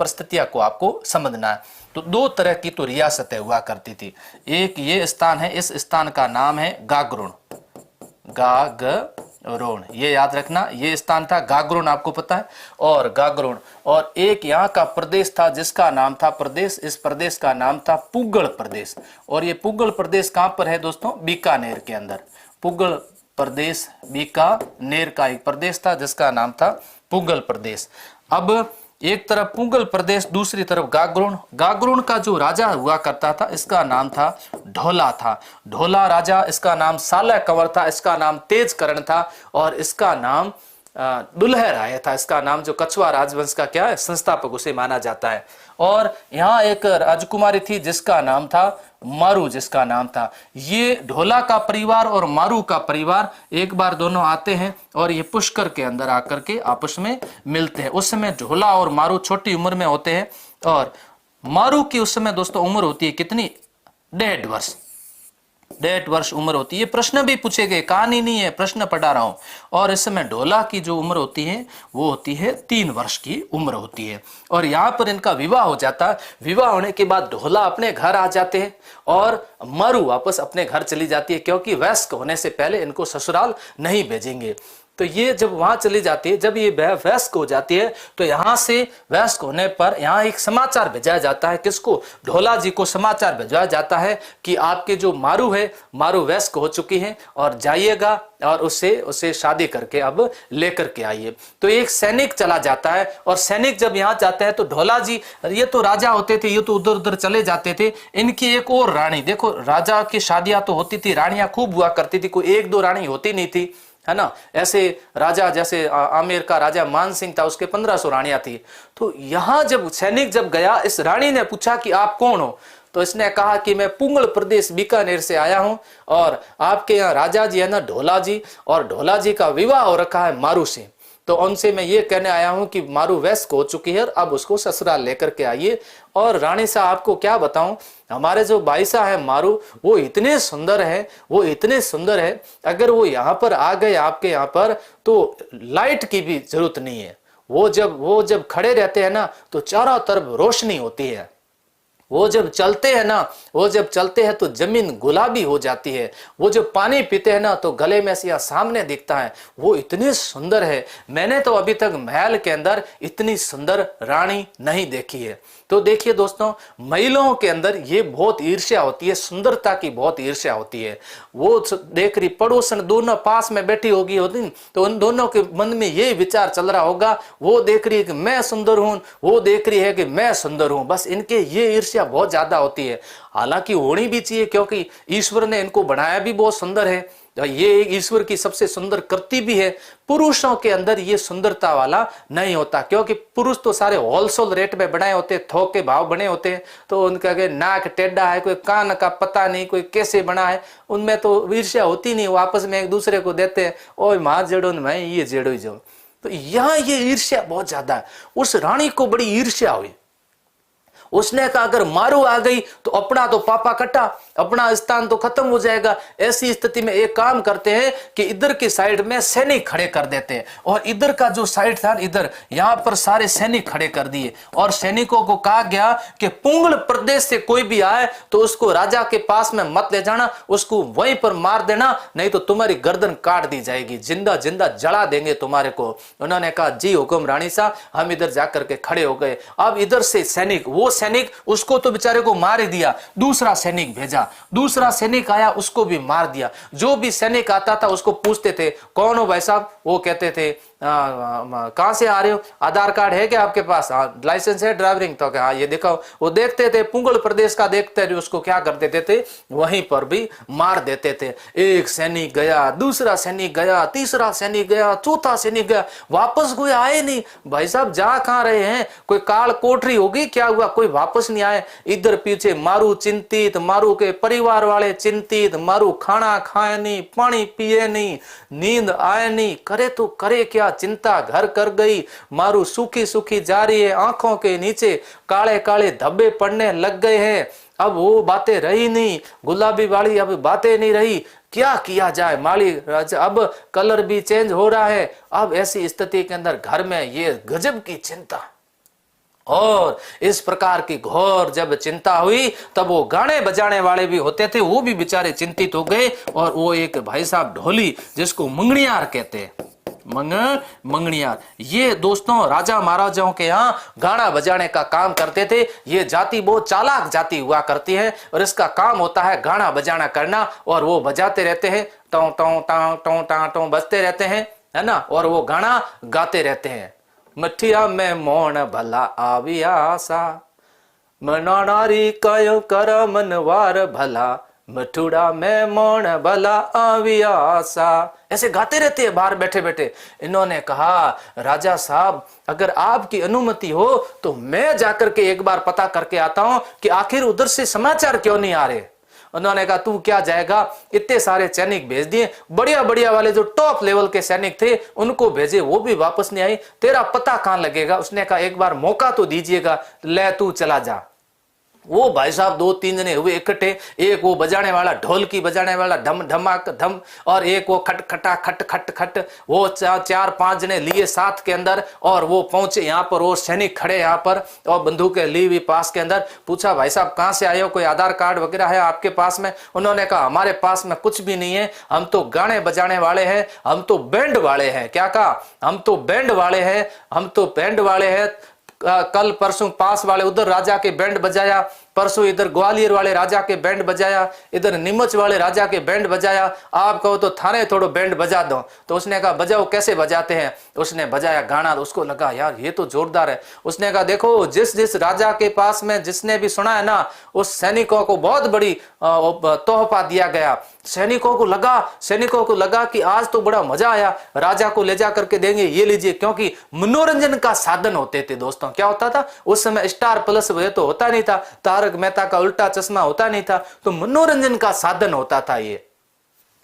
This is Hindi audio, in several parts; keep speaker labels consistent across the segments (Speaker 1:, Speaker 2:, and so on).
Speaker 1: परिस्थितियों को आपको समझना है। तो दो तरह की तो रियासतें हुआ करती थी। एक ये स्थान है, इस स्थान का नाम है गागरोन, गागरोन, ये याद रखना, ये स्थान था गागरोन, आपको पता है, और गागरोन। और एक यहाँ का प्रदेश था जिसका नाम था प्रदेश, इस प्रदेश का नाम था पुगल प्रदेश। और ये पुगल प्रदेश कहाँ पर है दोस्तों? बीकानेर के अंदर। पुगल प्रदेश बीकानेर का एक प्रदेश था जिसका नाम था पुगल प्रदेश। अब एक तरफ पुगल प्रदेश, दूसरी तरफ गागरोन। गागरोन का जो राजा हुआ करता था इसका नाम था ढोला था। ढोला राजा, इसका नाम सालह कंवर था, इसका नाम तेज करण था, और इसका नाम दुल्ह राय था। इसका नाम जो कछुआ राजवंश का क्या है, संस्थापक उसे माना जाता है। और यहाँ एक राजकुमारी थी जिसका नाम था मारू, जिसका नाम था। ये ढोला का परिवार और मारू का परिवार एक बार दोनों आते हैं और ये पुष्कर के अंदर आकर के आपस में मिलते हैं। उस समय ढोला और मारू छोटी उम्र में होते हैं, और मारू की उस समय दोस्तों उम्र होती है कितनी? 1.5 वर्ष, 1.5 वर्ष उम्र होती है। ये प्रश्न भी पूछे गए, कहानी नहीं है, प्रश्न पढ़ा रहा हूं। और इस समय ढोला की जो उम्र होती है वो होती है 3 वर्ष की उम्र होती है। और यहाँ पर इनका विवाह हो जाता है। विवाह होने के बाद ढोला अपने घर आ जाते हैं और मारू वापस अपने घर चली जाती है, क्योंकि वयस्क होने से पहले इनको ससुराल नहीं भेजेंगे। तो ये जब वहां चली जाती है, जब ये वयस्क हो जाती है, तो यहाँ से वयस्क होने पर यहाँ एक समाचार भेजा जाता है। किसको? ढोला जी को समाचार भेजा जाता है कि आपके जो मारू है, मारू वयस्क हो चुकी है और जाइएगा और उससे शादी करके अब लेकर के आइए। तो एक सैनिक चला जाता है, और सैनिक जब यहाँ जाता है तो ढोला जी, ये तो राजा होते थे, ये तो उधर उधर चले जाते थे। इनकी एक और रानी, देखो राजा की शादियां तो होती थी, रानियां खूब हुआ करती थी, कोई 1-2 रानी होती नहीं थी, है ना। ऐसे राजा, जैसे आमेर का राजा मान सिंह था, उसके 1500 रानियां थी। तो यहां जब सैनिक जब गया, इस रानी ने पूछा कि आप कौन हो? तो इसने कहा कि मैं पुगल प्रदेश बीकानेर से आया हूं, और आपके यहाँ राजा जी है ना ढोला जी, और ढोला जी का विवाह हो रखा है मारू से। तो उनसे मैं ये कहने आया हूं कि मारू वयस्क हो चुकी है, अब उसको ससुराल लेकर के आइए। और रानी साहब आपको क्या बताऊं, हमारे जो भाई साहब है मारू, वो इतने सुंदर है, वो इतने सुंदर है, अगर वो यहाँ पर आ गए आपके यहाँ पर तो लाइट की भी जरूरत नहीं है। वो जब खड़े रहते हैं ना तो चारों तरफ रोशनी होती है। वो जब चलते हैं ना, वो जब चलते हैं तो जमीन गुलाबी हो जाती है। वो जब पानी पीते हैं ना तो गले में से सामने दिखता है। वो इतनी सुंदर है, मैंने तो अभी तक महल के अंदर इतनी सुंदर रानी नहीं देखी है। तो देखिए दोस्तों, महिलाओं के अंदर ये बहुत ईर्ष्या होती है, सुंदरता की बहुत ईर्ष्या होती है। वो देख रही, पड़ोसन दोनों पास में बैठी होगी होती, तो उन दोनों के मन में ये विचार चल रहा होगा, वो देख रही है कि मैं सुंदर हूं, वो देख रही है कि मैं सुंदर हूं। बस इनके ये ईर्ष्या बहुत ज्यादा होती है। हालांकि होनी भी चाहिए, क्योंकि ईश्वर ने इनको बनाया भी बहुत सुंदर है, ये ईश्वर की सबसे सुंदर कृति भी है। पुरुषों के अंदर ये सुंदरता वाला नहीं होता, क्योंकि पुरुष तो सारे होलसेल रेट में बनाए होते, थोक के भाव बने होते हैं। तो उनका नाक टेढ़ा है, कोई कान का पता नहीं, कोई कैसे बना है, उनमें तो ईर्ष्या होती नहीं। वो आपस में एक दूसरे को देते हैं, ओ मां जेड़ो मैं ये जेड़ो ही जाऊं। तो यहाँ ये ईर्ष्या बहुत ज्यादा है। उस रानी को बड़ी ईर्ष्या हुई। उसने कहा अगर मारू आ गई तो अपना तो पापा कटा, अपना स्थान तो खत्म हो जाएगा। ऐसी स्थिति में एक काम करते हैं कि इधर की साइड में सैनिक खड़े कर देते हैं, और इधर का जो साइड था इधर, यहां पर सारे सैनिक खड़े कर दिए। और सैनिकों को कहा गया कि पुगल प्रदेश से कोई भी आए तो उसको राजा के पास में मत ले जाना, उसको वहीं पर मार देना, नहीं तो तुम्हारी गर्दन काट दी जाएगी, जिंदा जिंदा जला देंगे तुम्हारे को। उन्होंने कहा जी हुक्म रानी साहब। हम इधर जाकर के खड़े हो गए। अब इधर से सैनिक, वो सैनिक, उसको तो बेचारे को मार ही दिया, दूसरा सैनिक भेजा, दूसरा सैनिक आया, उसको भी मार दिया। जो भी सैनिक आता था उसको पूछते थे कौन हो भाई साहब, वो कहते थे कहां से आ रहे हो, आधार कार्ड है क्या आपके पास, हाँ लाइसेंस है ड्राइविंग, तो क्या हाँ ये दिखाओ। वो देखते थे पुगल प्रदेश का, देखते थे उसको क्या कर देते थे, वहीं पर भी मार देते थे। एक सैनिक गया, दूसरा सैनिक गया, तीसरा सैनिक गया, चौथा सैनिक गया, वापस कोई आए नहीं। भाई साहब जा कहां रहे हैं, कोई काल कोठरी होगी, क्या हुआ, कोई वापस नहीं आए। इधर पीछे मारू चिंतित, मारू के परिवार वाले चिंतित, मारू खाना खाए नहीं, पानी पिए नहीं, नींद आए नहीं, करे तो करे क्या, चिंता घर कर गई। मारू सूखी सूखी जा रही है, आंखों के नीचे काले काले धब्बे पड़ने लग गए हैं। अब वो बातें रही नहीं, गुलाबी वाली अब बातें नहीं रही, क्या किया जाए माली, अब कलर भी चेंज हो रहा है। अब ऐसी स्थिति के अंदर घर में ये गजब की चिंता, और इस प्रकार की घोर जब चिंता हुई तब वो गाने बजाने वाले भी होते थे, वो भी बेचारे चिंतित हो गए। और वो एक भाई साहब ढोली, जिसको मंगनियार कहते हैं, मंगनियार, ये दोस्तों राजा महाराजाओं के यहाँ गाना बजाने का काम करते थे। ये जाति बहुत चालाक जाति हुआ करती है और इसका काम होता है गाना बजाना करना। और वो बजाते रहते हैं, टों टों टां टों टां टों बजते रहते हैं, है ना, और वो गाना गाते रहते हैं। मठिया में मोण भला आविया सा, मना नारी कयो कर मनवार भला, मठुड़ा में मोण भला आविया सा, ऐसे गाते रहते हैं बाहर बैठे बैठे। इन्होंने कहा राजा साहब अगर आपकी अनुमति हो तो मैं जाकर के एक बार पता करके आता हूं कि आखिर उधर से समाचार क्यों नहीं आ रहे। उन्होंने कहा तू क्या जाएगा, इतने सारे सैनिक भेज दिए, बढ़िया बढ़िया वाले जो टॉप लेवल के सैनिक थे उनको भेजे, वो भी वापस नहीं आई, तेरा पता कहां लगेगा। उसने कहा एक बार मौका तो दीजिएगा, ले तू चला जा। वो भाई साहब 2-3 जने हुए इकट्ठे, एक वो बजाने वाला ढोल की बजाने वाला धम धमाक धम, और एक वो खट खटा खट खट खट, वो 4-5 जने लिए साथ के अंदर। और वो पहुंचे यहाँ पर, वो सैनिक खड़े यहाँ पर और बंदूकें ली हुई पास के अंदर। पूछा भाई साहब कहाँ से आए हो, कोई आधार कार्ड वगैरह है आपके पास में? उन्होंने कहा हमारे पास में कुछ भी नहीं है, हम तो गाने बजाने वाले हैं, हम तो बैंड वाले हैं। क्या कहा? हम तो बैंड वाले हैं, हम तो बैंड वाले हैं। कल परसों पास वाले उधर राजा के बैंड बजाया, परसों इधर ग्वालियर वाले राजा के बैंड बजाया, इधर नीमच वाले राजा के बैंड बजाया, आप कहो तो थाने थोड़ो बैंड बजा दो। तो उसने कहा बजाओ, कैसे बजाते हैं? उसने बजाया गाना, उसको लगा यार ये तो जोरदार है। उसने कहा देखो जिस जिस राजा के पास में जिसने भी सुना है ना, उस सैनिकों को बहुत बड़ी तोहफा दिया गया। सैनिकों को लगा कि आज तो बड़ा मजा आया, राजा को ले जा करके देंगे, ये लीजिए। क्योंकि मनोरंजन का साधन होते थे दोस्तों। क्या होता था उस समय? स्टार प्लस ये तो होता नहीं था, तारक मेहता का उल्टा चश्मा होता नहीं था, तो मनोरंजन का साधन होता था ये।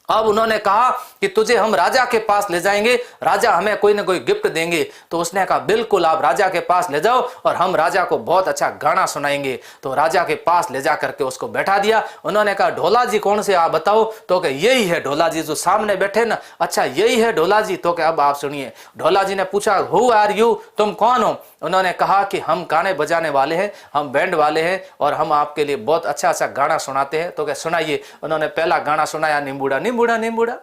Speaker 1: अब उन्होंने कहा कि तुझे हम राजा के पास ले जाएंगे, राजा हमें कोई ना कोई गिफ्ट देंगे। तो उसने कहा बिल्कुल आप राजा के पास ले जाओ और हम राजा को बहुत अच्छा गाना सुनाएंगे। तो राजा के पास ले जा करके उसको बैठा दिया। उन्होंने कहा ढोला जी कौन से आप बताओ? तो कि यही है ढोला जी जो सामने बैठे ना। अच्छा यही है ढोला जी? तो कि अब आप सुनिए। ढोला जी ने पूछा हु आर यू, तुम कौन हो? उन्होंने कहा कि हम गाने बजाने वाले हैं, हम बैंड वाले हैं और हम आपके लिए बहुत अच्छा अच्छा गाना सुनाते हैं। तो क्या सुनाइए। उन्होंने पहला गाना सुनाया, नींबूड़ा नींबूड़ा नींबूड़ा,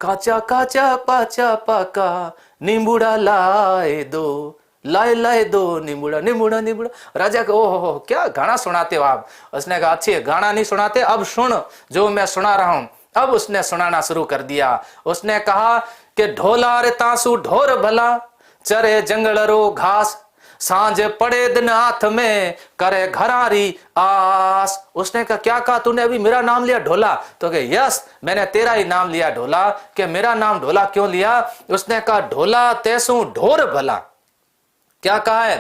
Speaker 1: काचा काचा पाचा पाका, नींबूड़ा लाए दो, लाए लाए दो, नींबूड़ा नींबूड़ा नींबूड़ा। राजा को ओहो क्या गाना सुनाते हो आप? उसने कहा अच्छी गाना नहीं सुनाते, अब सुन जो मैं सुना रहा हूं। अब उसने सुनाना शुरू कर दिया। उसने कहा कि ढोला रे तांसू ढोर भला, चरे जंगल रो घास, सांझ पड़े दिन हाथ में, करे घरारी आस। उसने कहा क्या कहा तूने? अभी मेरा नाम लिया ढोला? तो कहे यस मैंने तेरा ही नाम लिया ढोला। कि मेरा नाम ढोला क्यों लिया? उसने कहा ढोला तैसू ढोर भला। क्या कहा है?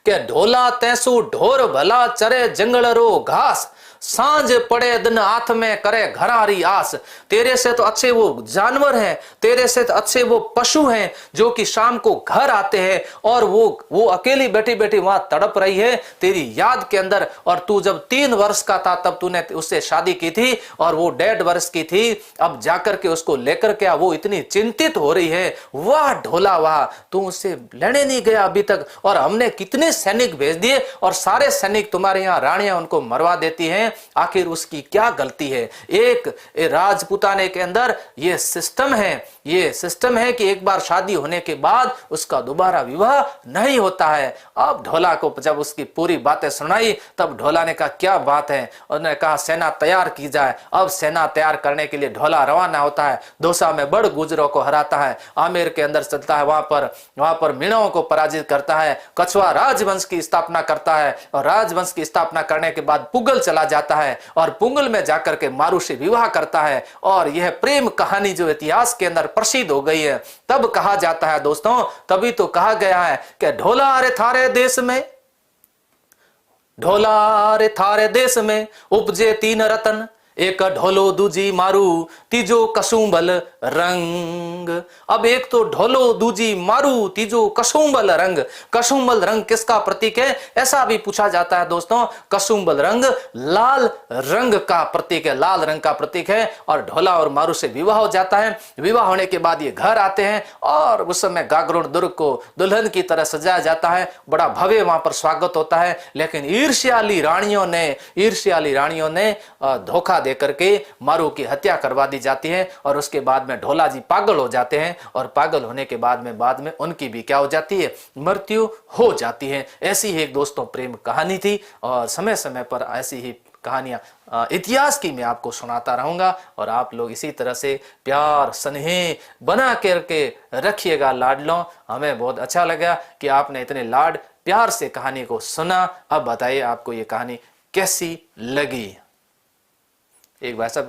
Speaker 1: कि ढोला तैसू ढोर भला, चरे जंगल रो घास, सांझ पड़े दिन हाथ में, करे घरारी आस। तेरे से तो अच्छे वो जानवर हैं, तेरे से तो अच्छे वो पशु हैं जो कि शाम को घर आते हैं और वो अकेली बैठी बैठी वहां तड़प रही है तेरी याद के अंदर। और तू जब 3 वर्ष का था तब तूने उससे शादी की थी और वो 1.5 वर्ष की थी। अब जाकर के उसको लेकर के वो इतनी चिंतित हो रही है। वाह ढोला वाह, तू उससे लेने नहीं गया अभी तक और हमने कितने सैनिक भेज दिए और सारे सैनिक तुम्हारे यहाँ रानियां उनको मरवा देती हैं। आखिर उसकी क्या गलती है? एक राजपूताने के अंदर ये सिस्टम है कि एक बार शादी होने के बाद उसका दोबारा विवाह नहीं होता है। अब ढोला को जब उसकी पूरी बातें सुनाई तब ढोला ने कहा क्या बात है? उन्होंने कहा सेना तैयार की जाए। अब सेना तैयार करने के लिए ढोला रवाना होता है। दौसा में बड़ गुजरों को हराता है, आमेर के अंदर चलता है, वहां पर मीणों को पराजित करता है, कछुआ राजवंश की स्थापना करता है और राजवंश की स्थापना करने के बाद पुगल चला जाता है और पुंगल में जाकर के मारू से विवाह करता है। और यह प्रेम कहानी जो इतिहास के अंदर प्रसिद्ध हो गई है। तब कहा जाता है दोस्तों, तभी तो कहा गया है कि ढोला रे थारे देश में, ढोला रे थारे देश में उपजे 3 रतन, एक ढोलो दूजी मारू तीजो कसुंबल रंग। अब एक तो ढोलो दूजी मारू तीजो कसुंबल रंग। कसुंबल रंग किसका प्रतीक है, ऐसा भी पूछा जाता है दोस्तों। कसुंबल रंग लाल रंग का प्रतीक है, लाल रंग का प्रतीक है। और ढोला और मारू से विवाह हो जाता है। विवाह होने के बाद ये घर आते हैं और उस समय गागरोन दुर्ग को दुल्हन की तरह सजाया जाता है, बड़ा भव्य वहां पर स्वागत होता है। लेकिन ईर्ष्याली रानियों ने धोखा देकर के मारू की हत्या करवा दी जाती है। और उसके बाद में ढोला जी पागल हो जाते हैं और पागल होने के बाद में उनकी भी क्या हो जाती है, मृत्यु हो जाती है। ऐसी ही एक दोस्तों प्रेम कहानी थी और समय समय पर ऐसी ही कहानियां इतिहास की मैं आपको सुनाता रहूंगा। और आप लोग इसी तरह से प्यार स्नेह बना करके रखिएगा लाडलों। हमें बहुत अच्छा लगा कि आपने इतने लाड प्यार से कहानी को सुना। अब बताइए आपको ये कहानी कैसी लगी। एक भाई साहब